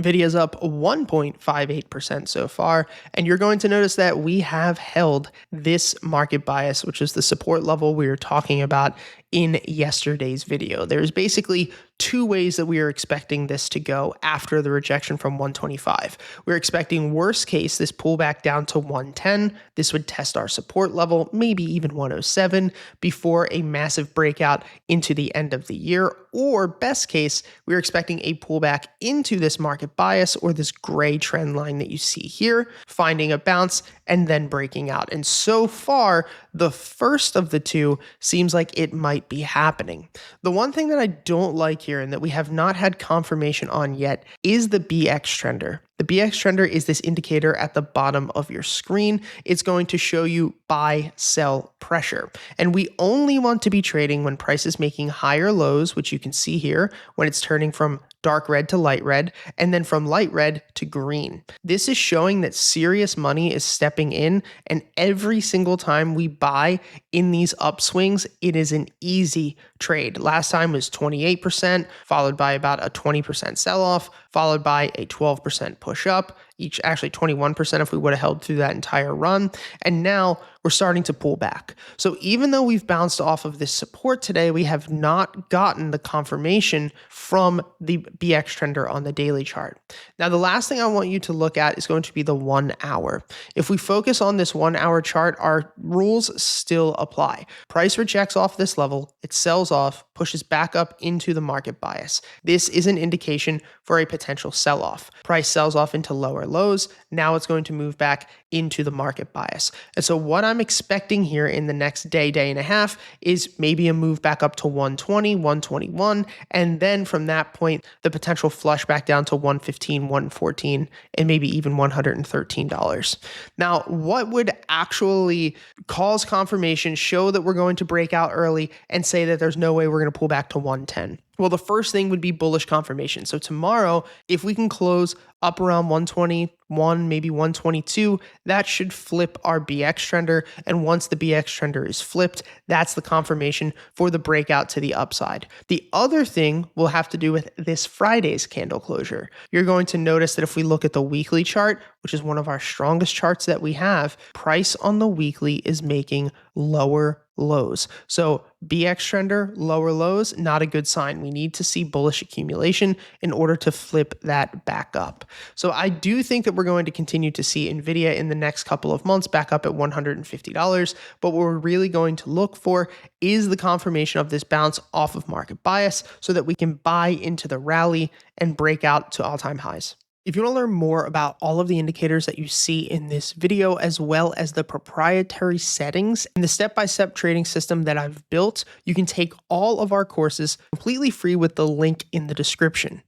Nvidia is up 1.58% so far, and you're going to notice that we have held this market bias, which is the support level we were talking about in yesterday's video. There's basically two ways that we are expecting this to go after the rejection from 125. We're expecting worst case this pullback down to 110. This would test our support level, maybe even 107, before a massive breakout into the end of the year. Or best case, we're expecting a pullback into this market bias or this gray trend line that you see here, finding a bounce and then breaking out. And so far, the first of the two seems like it might be happening. The one thing that I don't like here and that we have not had confirmation on yet is the BX trender. The BX trender is this indicator at the bottom of your screen. It's going to show you buy, sell pressure. And we only want to be trading when price is making higher lows, which you can see here, when it's turning from dark red to light red, and then from light red to green. This is showing that serious money is stepping in, and every single time we buy in these upswings, it is an easy trade. Last time was 28%, followed by about a 20% sell-off, followed by a 12% push up, each actually 21% if we would have held through that entire run. And now we're starting to pull back. So even though we've bounced off of this support today, we have not gotten the confirmation from the BX trender on the daily chart. Now, the last thing I want you to look at is going to be the 1 hour. If we focus on this 1 hour chart, our rules still apply. Price rejects off this level, it sells off, pushes back up into the market bias. This is an indication for a potential sell-off. Price sells off into lower lows. Now it's going to move back into the market bias. And so what I'm expecting here in the next day, day and a half is maybe a move back up to 120, 121. And then from that point, the potential flush back down to 115, 114, and maybe even $113. Now, what would actually cause confirmation, show that we're going to break out early and say that there's no way we're going to pull back to 110? Well, the first thing would be bullish confirmation. So tomorrow, if we can close up around 121, maybe 122, that should flip our BX trender. And once the BX trender is flipped, that's the confirmation for the breakout to the upside. The other thing will have to do with this Friday's candle closure. You're going to notice that if we look at the weekly chart, which is one of our strongest charts that we have, price on the weekly is making lower lows. So BX trender, lower lows, not a good sign. We need to see bullish accumulation in order to flip that back up. So I do think that we're going to continue to see Nvidia in the next couple of months back up at $150. But what we're really going to look for is the confirmation of this bounce off of market bias so that we can buy into the rally and break out to all-time highs. If you want to learn more about all of the indicators that you see in this video, as well as the proprietary settings and the step-by-step trading system that I've built, you can take all of our courses completely free with the link in the description.